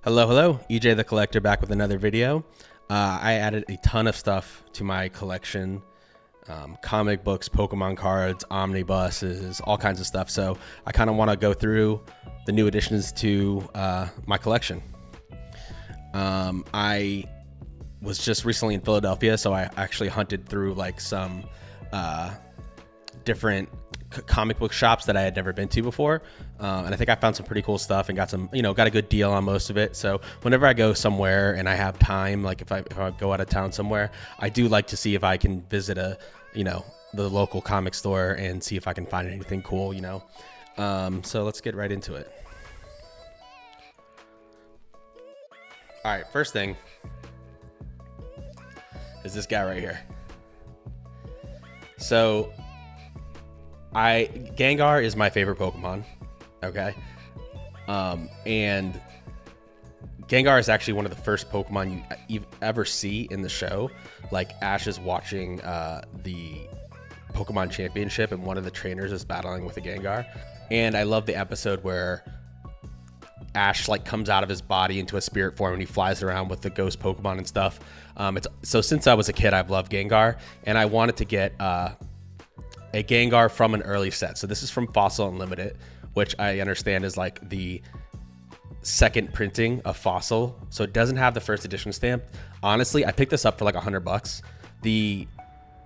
Hello, EJ the Collector back with another video. I added a ton of stuff to my collection. Comic books, Pokemon cards, Omnibuses, all kinds of stuff. So I kind of want to go through the new additions to my collection. I was just recently in Philadelphia, so I actually hunted through like some different comic book shops that I had never been to before, and I think I found some pretty cool stuff and got some, got a good deal on most of it. So whenever I go somewhere and I have time, like if I go out of town somewhere, I do like to see if I can visit the local comic store and see if I can find anything cool. So let's get right into it. All right, first thing is this guy right here. So Gengar is my favorite Pokemon, okay? And Gengar is actually one of the first Pokemon you ever see in the show. Like Ash is watching the Pokemon Championship and one of the trainers is battling with a Gengar. And I love the episode where Ash like comes out of his body into a spirit form and he flies around with the ghost Pokemon and stuff. So since I was a kid, I've loved Gengar, and I wanted to get a Gengar from an early set. So this is from Fossil Unlimited, which I understand is like the second printing of Fossil. So it doesn't have the first edition stamp. Honestly, I picked this up for like $100. The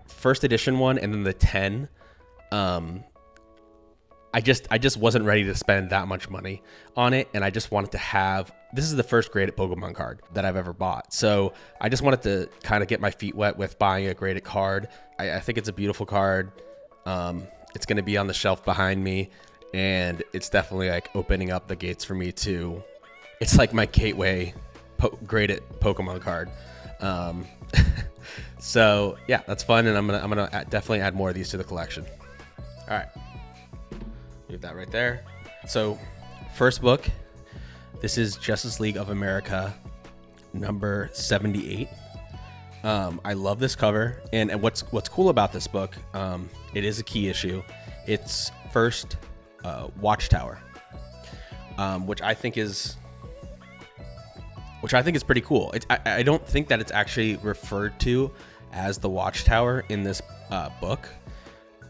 first edition one and then the 10, I just wasn't ready to spend that much money on it, and I just wanted to have, this is the first graded Pokemon card that I've ever bought. So I just wanted to kind of get my feet wet with buying a graded card. I think it's a beautiful card. It's going to be on the shelf behind me, and it's definitely like opening up the gates for me to, it's like my gateway graded Pokemon card. So yeah, that's fun. And I'm going to definitely add more of these to the collection. All right. Leave that right there. So first book, this is Justice League of America number 78. I love this cover, and what's cool about this book, it is a key issue. It's first Watchtower, which I think is pretty cool. I don't think that it's actually referred to as the Watchtower in this book,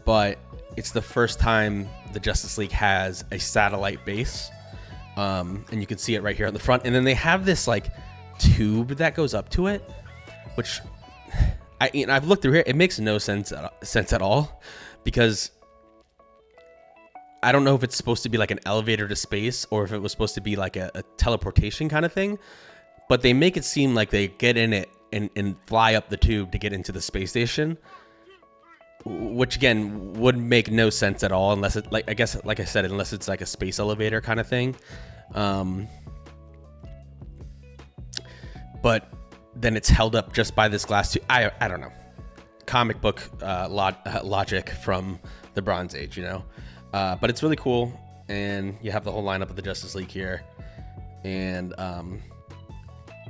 but it's the first time the Justice League has a satellite base, and you can see it right here on the front. And then they have this like tube that goes up to it, which I've looked through here. It makes no sense at all, because I don't know if it's supposed to be like an elevator to space or if it was supposed to be like a teleportation kind of thing. But they make it seem like they get in it and fly up the tube to get into the space station, which again would make no sense at all unless it, like, I guess, like I said, unless it's like a space elevator kind of thing. But then it's held up just by this glass tube. I don't know. Comic book logic from the Bronze Age, but it's really cool. And you have the whole lineup of the Justice League here. And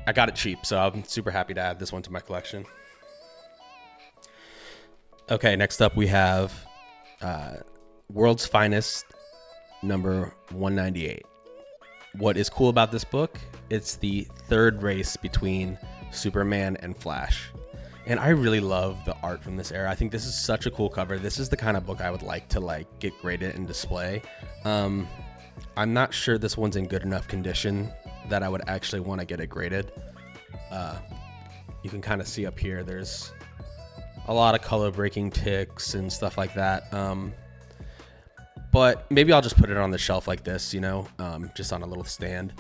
I got it cheap, so I'm super happy to add this one to my collection. Okay, next up we have World's Finest number 198. What is cool about this book? It's the third race between Superman and Flash. And I really love the art from this era. I think this is such a cool cover. This is the kind of book I would like to get graded and display. I'm not sure this one's in good enough condition that I would actually want to get it graded. You can kind of see up here, there's a lot of color breaking ticks and stuff like that. But maybe I'll just put it on the shelf like this, just on a little stand.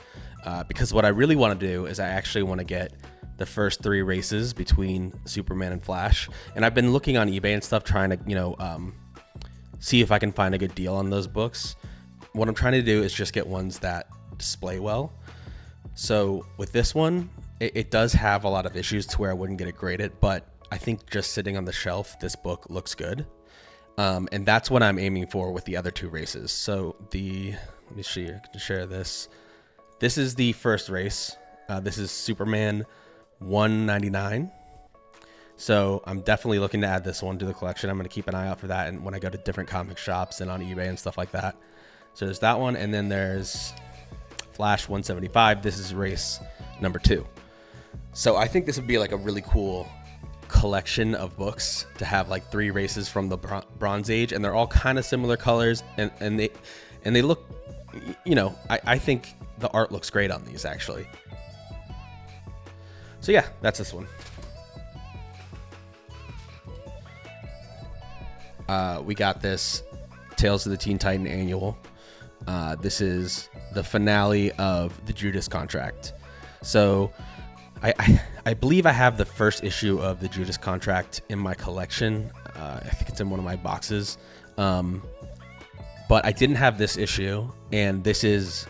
Because what I really want to do is I actually want to get the first three races between Superman and Flash. And I've been looking on eBay and stuff, trying to, see if I can find a good deal on those books. What I'm trying to do is just get ones that display well. So with this one, it does have a lot of issues to where I wouldn't get it graded, but I think just sitting on the shelf, this book looks good. And that's what I'm aiming for with the other two races. So let me share this. This is the first race. This is Superman 199. So I'm definitely looking to add this one to the collection. I'm going to keep an eye out for that, and when I go to different comic shops and on eBay and stuff like that. So there's that one, and then there's Flash 175. This is race number 2. So I think this would be like a really cool collection of books to have, like 3 races from the Bronze Age, and they're all kind of similar colors, and they look, you know, I think the art looks great on these actually. So yeah, that's this one. We got this Tales of the Teen Titan Annual. This is the finale of the Judas Contract. So I believe I have the first issue of the Judas Contract in my collection. I think it's in one of my boxes. But I didn't have this issue, and this is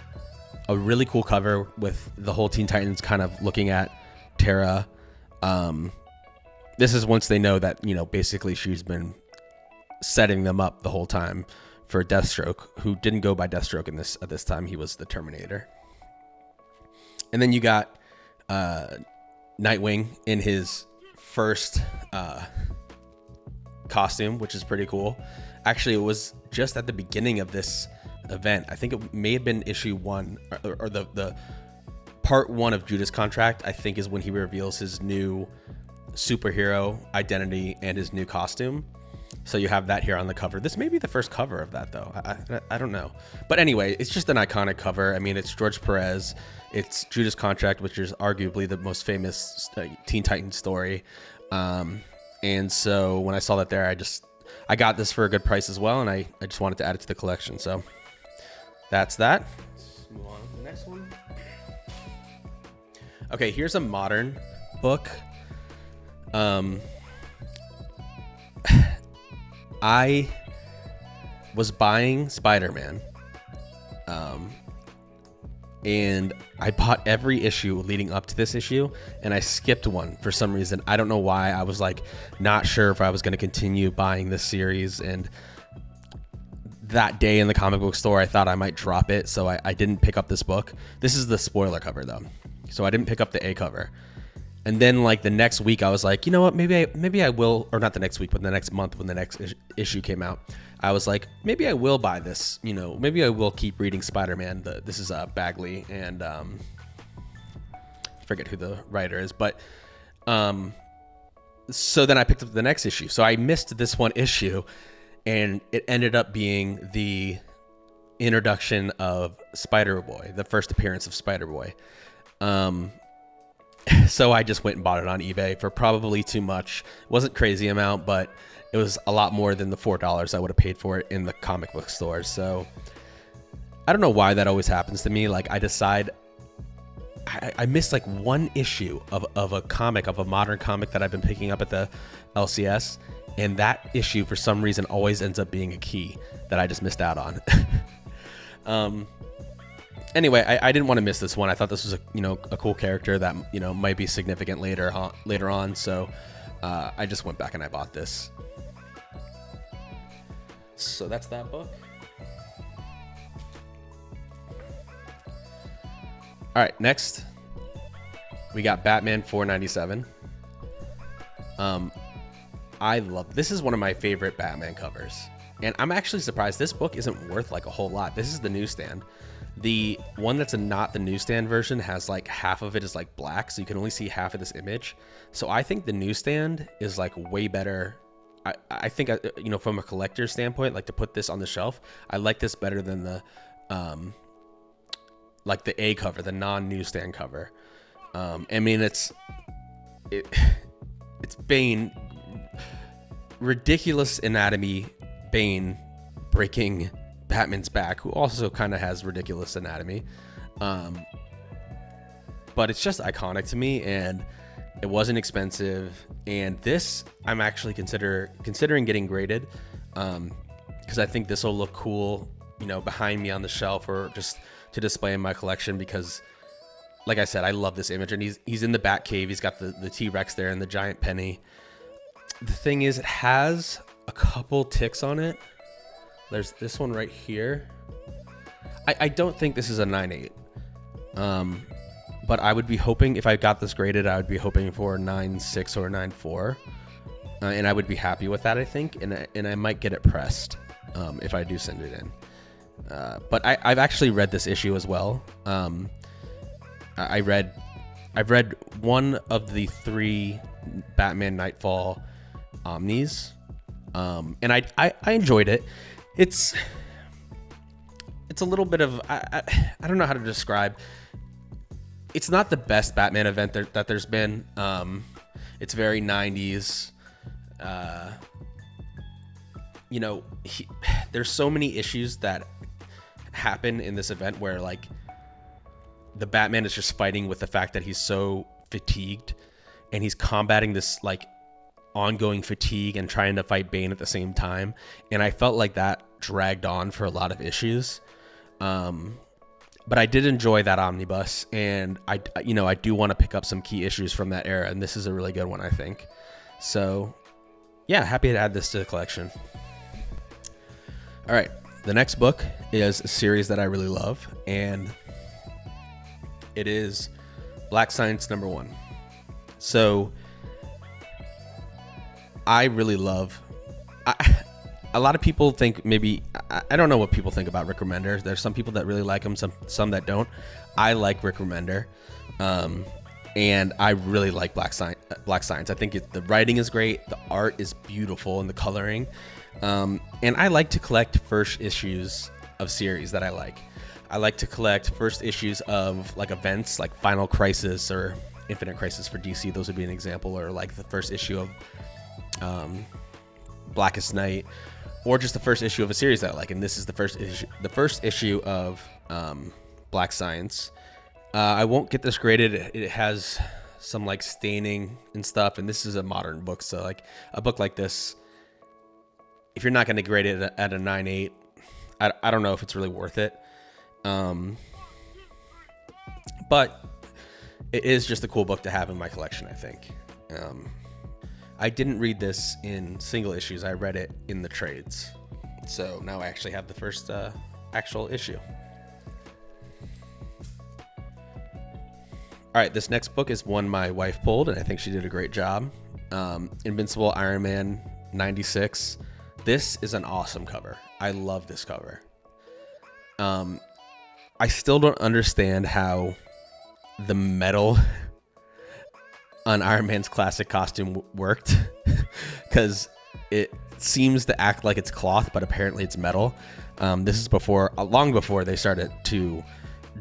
a really cool cover with the whole Teen Titans kind of looking at Terra. This is once they know that, you know, basically she's been setting them up the whole time for Deathstroke, who didn't go by Deathstroke in this at this time. He was the Terminator. And then you got Nightwing in his first costume, which is pretty cool. Actually, it was just at the beginning of this event. I think it may have been issue 1 or the part 1 of Judas Contract, I think, is when he reveals his new superhero identity and his new costume. So you have that here on the cover. This may be the first cover of that, though. I don't know. But anyway, it's just an iconic cover. I mean, it's George Perez. It's Judas Contract, which is arguably the most famous Teen Titans story. And so when I saw that there, I got this for a good price as well, and I just wanted to add it to the collection. So that's that. Let's move on to the next one. Okay, here's a modern book. I was buying Spider-Man, and I bought every issue leading up to this issue, and I skipped one for some reason. I don't know why. I was like not sure if I was going to continue buying this series, and that day in the comic book store, I thought I might drop it, so I didn't pick up this book. This is the spoiler cover, though, so I didn't pick up the A cover. And then, like, the next week, I was like, you know what, maybe I will, or not the next week, but the next month when the next issue came out, I was like, maybe I will buy this, you know, maybe I will keep reading Spider-Man. This is Bagley, and I forget who the writer is, but so then I picked up the next issue. So I missed this one issue, and it ended up being the introduction of Spider-Boy, the first appearance of Spider-Boy. So I just went and bought it on eBay for probably too much. It wasn't crazy amount, but it was a lot more than the $4 I would have paid for it in the comic book stores. So I don't know why that always happens to me. Like, I decide I missed like one issue of a comic, of a modern comic that I've been picking up at the LCS, and that issue for some reason always ends up being a key that I just missed out on. Anyway, I didn't want to miss this one. I thought this was a cool character that, you know, might be significant later on. So I just went back and I bought this. So that's that book. All right, next we got Batman 497. I love this. Is one of my favorite Batman covers, and I'm actually surprised this book isn't worth like a whole lot. This is the newsstand. The one that's not the newsstand version has like half of it is like black, so you can only see half of this image. So I think the newsstand is like way better. I think, you know, from a collector's standpoint, like to put this on the shelf, I like this better than the like the A cover, the non-newsstand cover. I mean, it's Bane, ridiculous anatomy, Bane breaking Batman's back, who also kind of has ridiculous anatomy, but it's just iconic to me, and it wasn't expensive. And this I'm actually considering getting graded, because I think this will look cool, you know, behind me on the shelf, or just to display in my collection, because like I said, I love this image. And he's in the Bat Cave. He's got the T-Rex there and the giant penny. The thing is, it has a couple ticks on it. There's this one right here. I don't think this is a 9.8. But I would be hoping, if I got this graded, I would be hoping for a 9.6 or a 9.4. And I would be happy with that, I think. And I might get it pressed if I do send it in. But I've actually read this issue as well. I've read one of the 3 Batman Nightfall Omnis, and I enjoyed it. It's a little bit of I don't know how to describe. It's not the best Batman event that there's been. It's very 90s. There's so many issues that happen in this event where like the Batman is just fighting with the fact that he's so fatigued, and he's combating this like ongoing fatigue and trying to fight Bane at the same time. And I felt like that dragged on for a lot of issues. But I did enjoy that omnibus, and I do want to pick up some key issues from that era, and this is a really good one, I think. So yeah, happy to add this to the collection. All right, the next book is a series that I really love, and it is Black Science #1. So I really love. A lot of people think maybe I don't know what people think about Rick Remender. There's some people that really like him, some that don't. I like Rick Remender, and I really like Black Science. I think the writing is great, the art is beautiful, and the coloring. And I like to collect first issues of series that I like. I like to collect first issues of like events like Final Crisis or Infinite Crisis for DC. Those would be an example, or like the first issue of Blackest Night, or just the first issue of a series that I like. And this is the first issue of Black Science. I won't get this graded. It has some like staining and stuff, and this is a modern book, so like a book like this, if you're not going to grade it at a 9.8, I don't know if it's really worth it. But it is just a cool book to have in my collection, I think. I didn't read this in single issues. I read it in the trades. So now I actually have the first actual issue. All right, this next book is one my wife pulled, and I think she did a great job. Invincible Iron Man 96. This is an awesome cover. I love this cover. I still don't understand how the metal on Iron Man's classic costume worked, because it seems to act like it's cloth, but apparently it's metal. This is long before they started to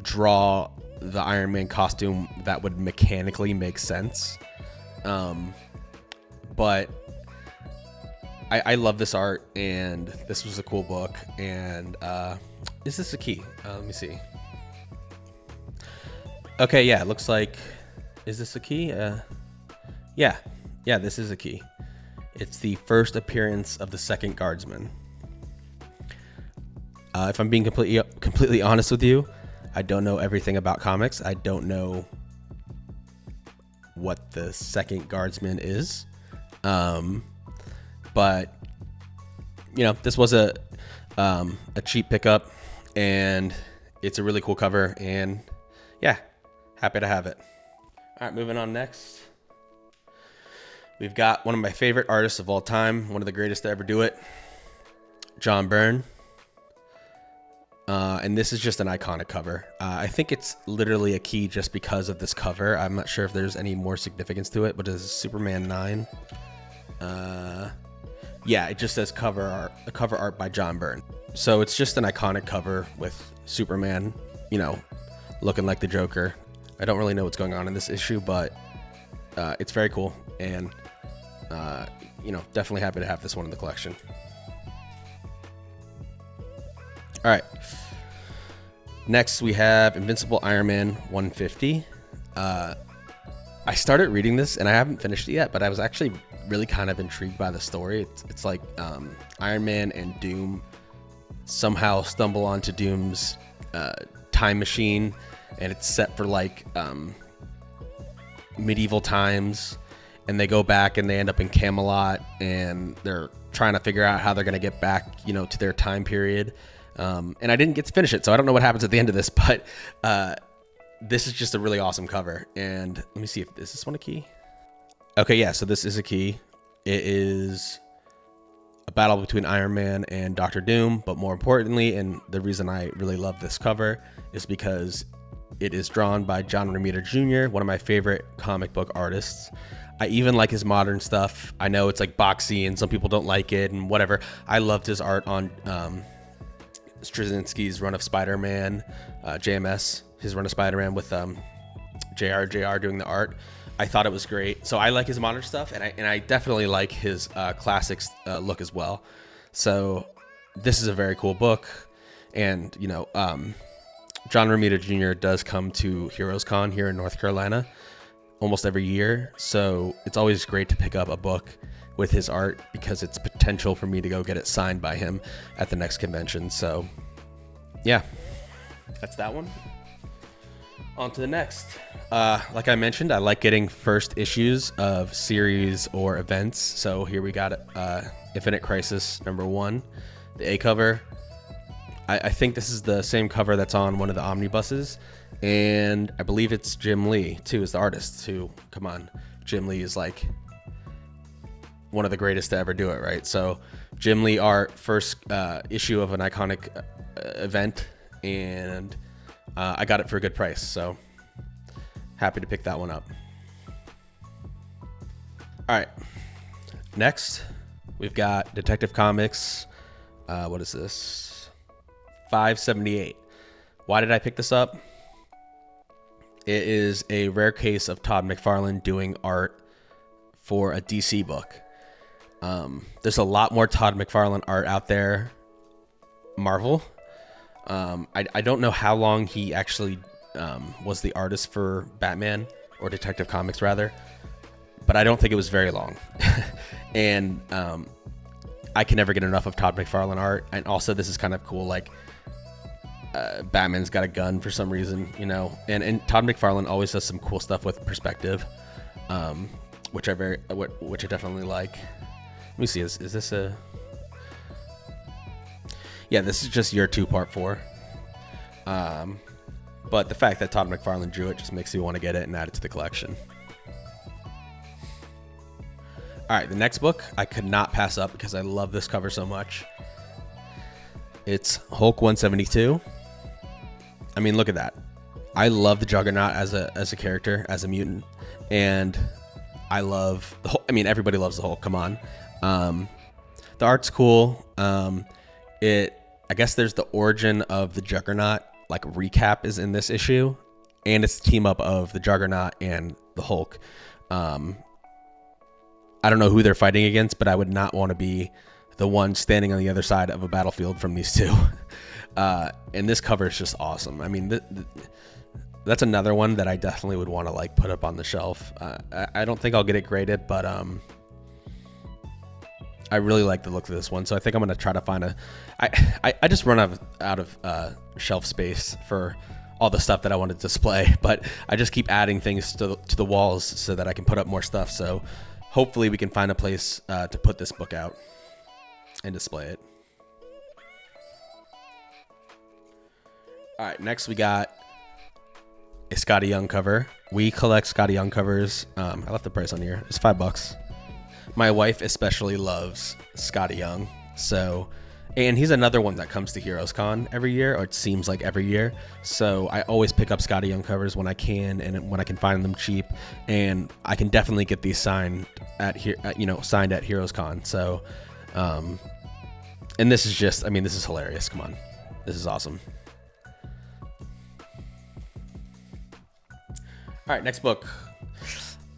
draw the Iron Man costume that would mechanically make sense. But I love this art, and this was a cool book. And is this a key? Let me see. Okay, yeah, it looks like. Is this a key? Yeah, this is a key. It's the first appearance of the second Guardsman. If I'm being completely honest with you, I don't know everything about comics. I don't know what the second Guardsman is. But this was a cheap pickup, and it's a really cool cover, and yeah, happy to have it. All right, moving on next. We've got one of my favorite artists of all time, one of the greatest to ever do it, John Byrne. And this is just an iconic cover. I think it's literally a key just because of this cover. I'm not sure if there's any more significance to it, but it's Superman 9. Yeah, it just says cover art by John Byrne. So it's just an iconic cover with Superman, looking like the Joker. I don't really know what's going on in this issue, but it's very cool, and definitely happy to have this one in the collection. All right. Next, we have Invincible Iron Man 150. I started reading this, and I haven't finished it yet, but I was actually really kind of intrigued by the story. It's like Iron Man and Doom somehow stumble onto Doom's time machine, and it's set for like medieval times, and they go back and they end up in Camelot, and they're trying to figure out how they're going to get back, to their time period. And I didn't get to finish it, so I don't know what happens at the end of this, but this is just a really awesome cover. And let me see, is this one a key? Okay, yeah, so this is a key. It is a battle between Iron Man and Doctor Doom, but more importantly, and the reason I really love this cover is because it is drawn by John Romita Jr., one of my favorite comic book artists. I even like his modern stuff. I know it's like boxy and some people don't like it and whatever. I loved his art on Straczynski's run of Spider-Man, JMS, his run of Spider-Man with JR doing the art. I thought it was great. So I like his modern stuff, and I definitely like his classics look as well. So this is a very cool book, and you know, John Romita Jr. does come to Heroes Con here in North Carolina almost every year. So it's always great to pick up a book with his art because it's potential for me to go get it signed by him at the next convention. So yeah, that's that one. On to the next. Like I mentioned, I like getting first issues of series or events. So here we got Infinite Crisis #1, the A cover. I think this is the same cover that's on one of the Omnibuses, and I believe it's Jim Lee too is the artist. Who, come on, Jim Lee is like one of the greatest to ever do it, right? So Jim Lee art, first issue of an iconic event, and I got it for a good price, so happy to pick that one up. All right, next we've got Detective Comics. What is this? 578. Why did I pick this up? It is a rare case of Todd McFarlane doing art for a DC book. There's a lot more Todd McFarlane art out there. Marvel. I don't know how long he actually was the artist for Batman, or Detective Comics rather, but I don't think it was very long. And I can never get enough of Todd McFarlane art. And also this is kind of cool, like Batman's got a gun for some reason, you know, and Todd McFarlane always does some cool stuff with perspective, which I definitely like. Let me see, is this a... Yeah, this is just year 2, part 4. But the fact that Todd McFarlane drew it just makes me want to get it and add it to the collection. All right, the next book I could not pass up because I love this cover so much. It's Hulk 172. I mean, look at that. I love the Juggernaut as a character, as a mutant, and I love the Hulk. I mean, everybody loves the Hulk. Come on. The art's cool. I guess there's the origin of the Juggernaut, like recap is in this issue, and it's the team up of the Juggernaut and the Hulk. I don't know who they're fighting against, but I would not want to be the one standing on the other side of a battlefield from these two. And this cover is just awesome. I mean, that's another one that I definitely would want to like put up on the shelf. I don't think I'll get it graded, but I really like the look of this one, so I think I'm gonna try to find I just run out of shelf space for all the stuff that I want to display, but I just keep adding things to the walls so that I can put up more stuff. So hopefully we can find a place to put this book out and display it. All right, next we got a Scotty Young cover. We collect Scotty Young covers. I left the price on here. It's $5. My wife especially loves Scotty Young. So, and he's another one that comes to Heroes Con every year, or it seems like every year. So I always pick up Scotty Young covers when I can, and when I can find them cheap. And I can definitely get these signed signed at Heroes Con. So, and this is just, I mean, this is hilarious. Come on, this is awesome. All right, next book,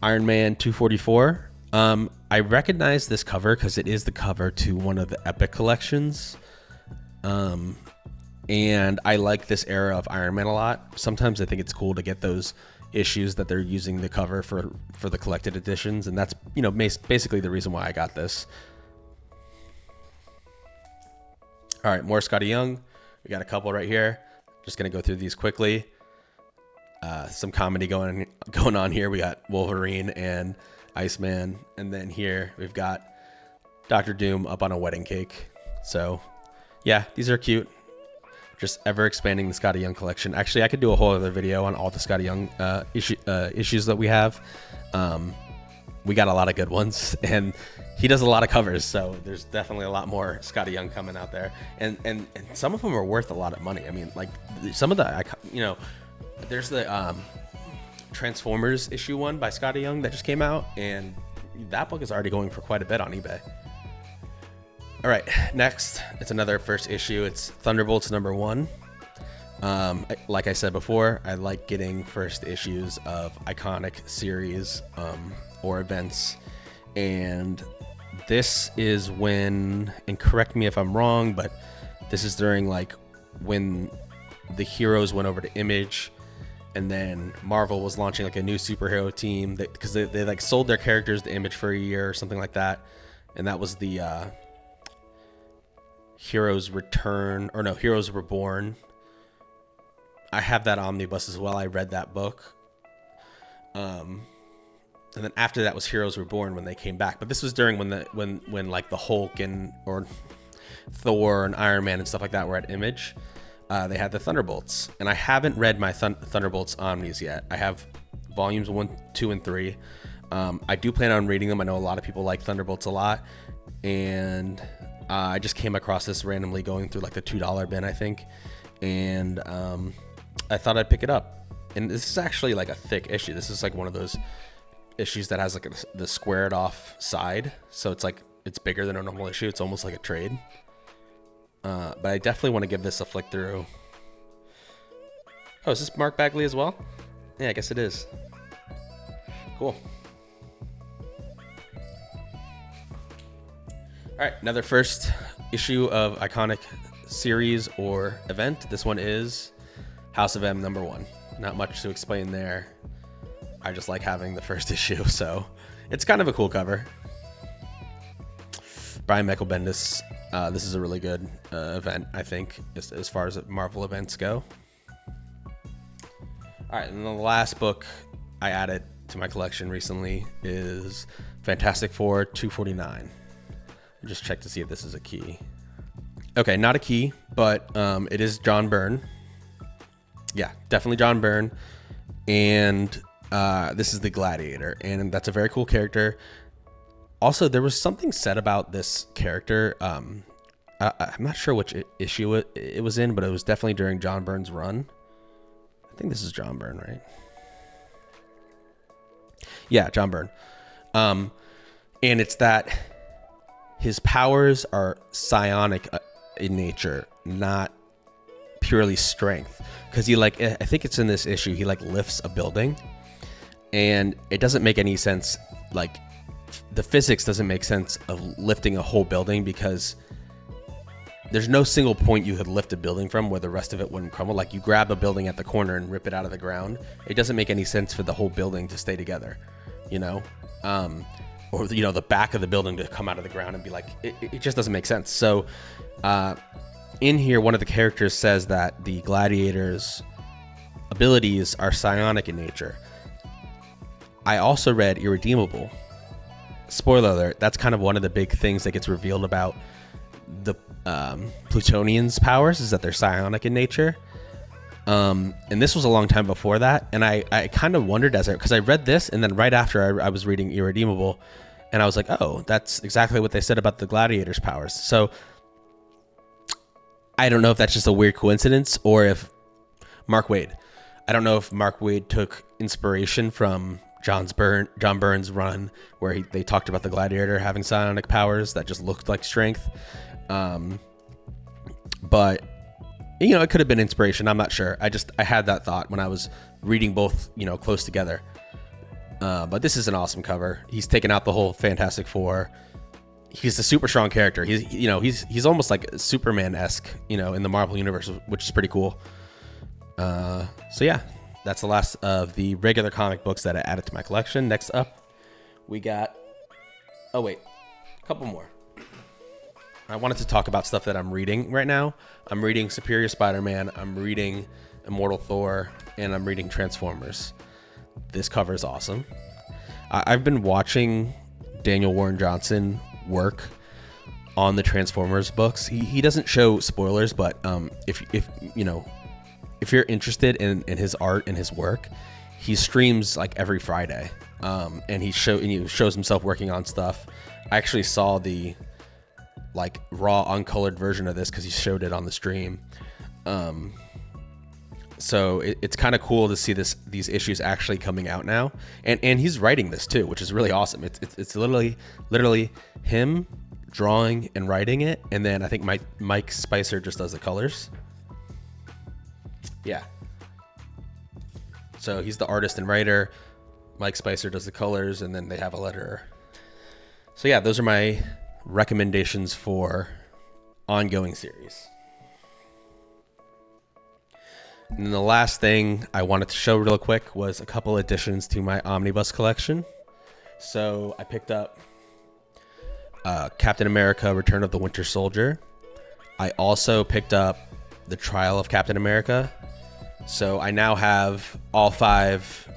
Iron Man 244. I recognize this cover because it is the cover to one of the Epic collections. And I like this era of Iron Man a lot. Sometimes I think it's cool to get those issues that they're using the cover for the collected editions. And that's, you know, basically the reason why I got this. All right, more Scotty Young. We got a couple right here. Just going to go through these quickly. Some comedy going on here. We got Wolverine and Iceman, and then here we've got Doctor Doom up on a wedding cake. So yeah, these are cute. Just ever expanding the Scotty Young collection. Actually, I could do a whole other video on all the Scotty Young issues that we have. we got a lot of good ones, and he does a lot of covers, so there's definitely a lot more Scotty Young coming out there, and some of them are worth a lot of money. I mean, like some of the, there's the Transformers issue 1 by Scotty Young that just came out, and that book is already going for quite a bit on eBay. All right, next, it's another first issue. It's Thunderbolts #1. Like I said before, I like getting first issues of iconic series or events, and this is when, and correct me if I'm wrong, but this is during like when the heroes went over to Image, and then Marvel was launching like a new superhero team because they like sold their characters to Image for a year or something like that, and that was the Heroes Return, or no, Heroes Reborn. I have that omnibus as well. I read that book. And then after that was Heroes Reborn when they came back. But this was during when like the Hulk or Thor and Iron Man and stuff like that were at Image. They had the Thunderbolts, and I haven't read my Thunderbolts omnis yet. I have volumes 1, 2, and 3. I do plan on reading them. I know a lot of people like Thunderbolts a lot, and I just came across this randomly going through like the $2 bin, I think, and I thought I'd pick it up. And this is actually like a thick issue. This is like one of those issues that has like the squared off side, so it's bigger than a normal issue. It's almost like a trade. But I definitely want to give this a flick through. Oh, is this Mark Bagley as well? Yeah, I guess it is. Cool. All right, another first issue of iconic series or event. This one is House of M #1. Not much to explain there. I just like having the first issue, so it's kind of a cool cover. Brian Michael Bendis. This is a really good event, I think, as far as Marvel events go. All right, and the last book I added to my collection recently is Fantastic Four 249. Just check to see if this is a key. Okay, not a key, but it is John Byrne. Yeah, definitely John Byrne. And this is the Gladiator, and that's a very cool character. Also, there was something said about this character. I'm not sure which issue it was in, but it was definitely during John Byrne's run. I think this is John Byrne, right? Yeah, John Byrne. And it's that his powers are psionic in nature, not purely strength. Because he I think it's in this issue, he lifts a building, and it doesn't make any sense. Like, the physics doesn't make sense of lifting a whole building, because there's no single point you could lift a building from where the rest of it wouldn't crumble. Like, you grab a building at the corner and rip it out of the ground. It doesn't make any sense for the whole building to stay together, or the back of the building to come out of the ground and be like, it just doesn't make sense. So in here, one of the characters says that the Gladiator's abilities are psionic in nature. I also read Irredeemable. Spoiler alert, that's kind of one of the big things that gets revealed about the Plutonians' powers, is that they're psionic in nature. And this was a long time before that, and I kind of wondered because I read this, and then right after I was reading Irredeemable, and I was like, oh, that's exactly what they said about the Gladiator's powers. So I don't know if that's just a weird coincidence, or if I don't know if Mark Waid took inspiration from John Byrne's run, where they talked about the Gladiator having psionic powers that just looked like strength. But it could have been inspiration. I'm not sure. I had that thought when I was reading both, close together. But this is an awesome cover. He's taken out the whole Fantastic Four. He's a super strong character. He's almost like Superman-esque, in the Marvel universe, which is pretty cool. So yeah, that's the last of the regular comic books that I added to my collection. Next up, we got, a couple more. I wanted to talk about stuff that I'm reading right now. I'm reading Superior Spider-Man, I'm reading Immortal Thor, and I'm reading Transformers. This cover is awesome. I've been watching Daniel Warren Johnson work on the Transformers books. He doesn't show spoilers, but if you're interested in his art and his work, he streams like every Friday, and he shows himself working on stuff. I actually saw the like raw uncolored version of this because he showed it on the stream. So it's kind of cool to see these issues actually coming out now, and he's writing this too, which is really awesome. It's literally him drawing and writing it, and then I think Mike Spicer just does the colors. Yeah. So he's the artist and writer. Mike Spicer does the colors, and then they have a letterer. So yeah, those are my recommendations for ongoing series. And then the last thing I wanted to show real quick was a couple additions to my Omnibus collection. So I picked up Captain America: Return of the Winter Soldier. I also picked up The Trial of Captain America. So I now have all 5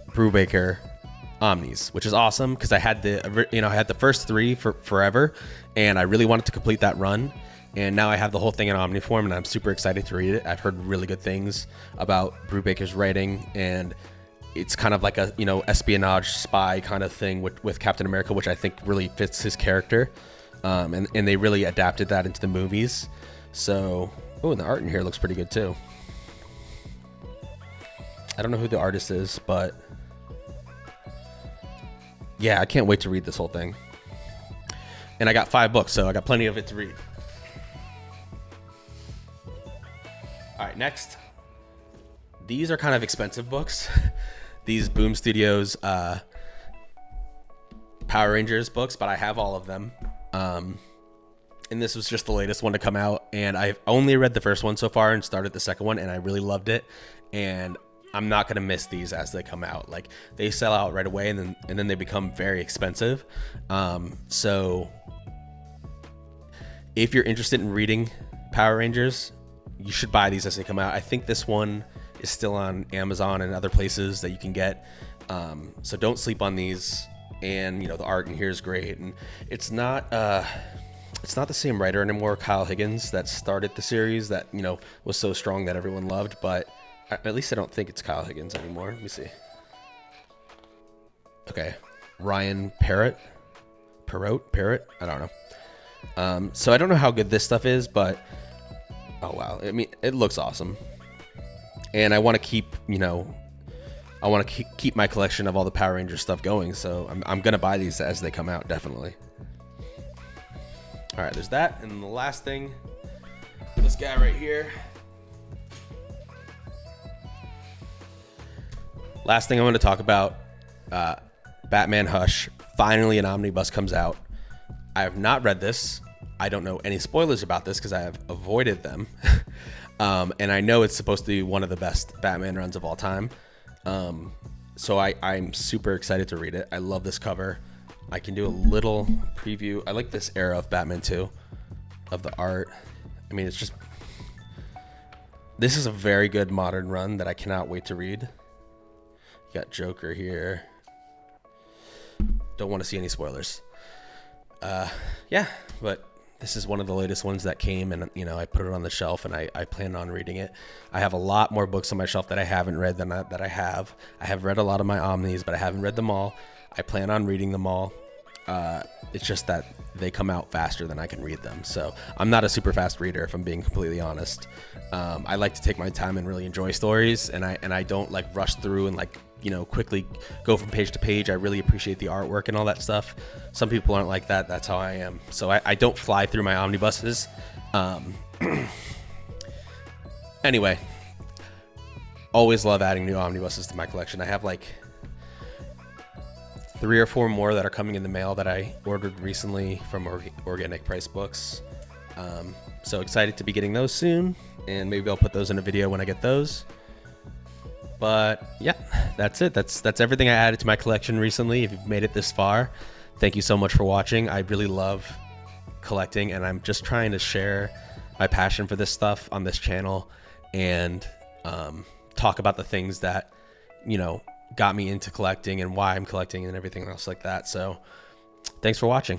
Brubaker Omnis, which is awesome because I had the first 3 for forever, and I really wanted to complete that run. And now I have the whole thing in Omni form, and I'm super excited to read it. I've heard really good things about Brubaker's writing, and it's kind of like a espionage spy kind of thing with Captain America, which I think really fits his character. And they really adapted that into the movies. So, and the art in here looks pretty good too. I don't know who the artist is, but yeah, I can't wait to read this whole thing. And I got 5 books, so I got plenty of it to read. All right, next. These are kind of expensive books. These Boom Studios Power Rangers books, but I have all of them. And this was just the latest one to come out, and I've only read the first one so far and started the second one, and I really loved it. And I'm not gonna miss these as they come out. Like, they sell out right away, and then they become very expensive. So if you're interested in reading Power Rangers, you should buy these as they come out. I think this one is still on Amazon and other places that you can get. So don't sleep on these. And the art in here is great, and it's not the same writer anymore, Kyle Higgins, that started the series that was so strong that everyone loved. But at least I don't think it's Kyle Higgins anymore. Let me see. Okay, Ryan Parrott. I don't know. So I don't know how good this stuff is, but oh wow, I mean, it looks awesome. And I want to keep keep my collection of all the Power Ranger stuff going, so I'm gonna buy these as they come out, definitely. All right, there's that, and the last thing, this guy right here. Last thing I want to talk about, Batman Hush. Finally, an omnibus comes out. I have not read this. I don't know any spoilers about this because I have avoided them. And I know it's supposed to be one of the best Batman runs of all time. So I'm super excited to read it. I love this cover. I can do a little preview. I like this era of Batman too, of the art. I mean, this is a very good modern run that I cannot wait to read. You got Joker here. Don't want to see any spoilers. Yeah, but this is one of the latest ones that came, and I put it on the shelf, and I plan on reading it. I have a lot more books on my shelf that I haven't read than that I have. I have read a lot of my Omnis, but I haven't read them all. I plan on reading them all. It's just that they come out faster than I can read them. So I'm not a super fast reader, if I'm being completely honest. I like to take my time and really enjoy stories, and I don't like rush through and quickly go from page to page. I really appreciate the artwork and all that stuff. Some people aren't like that. That's how I am. So I don't fly through my omnibuses. Anyway, always love adding new omnibuses to my collection. I have like 3 or 4 more that are coming in the mail that I ordered recently from Organic Price Books. So excited to be getting those soon, and maybe I'll put those in a video when I get those. But yeah, that's it. That's everything I added to my collection recently. If you've made it this far, thank you so much for watching. I really love collecting, and I'm just trying to share my passion for this stuff on this channel, and talk about the things that got me into collecting and why I'm collecting and everything else like that. So thanks for watching.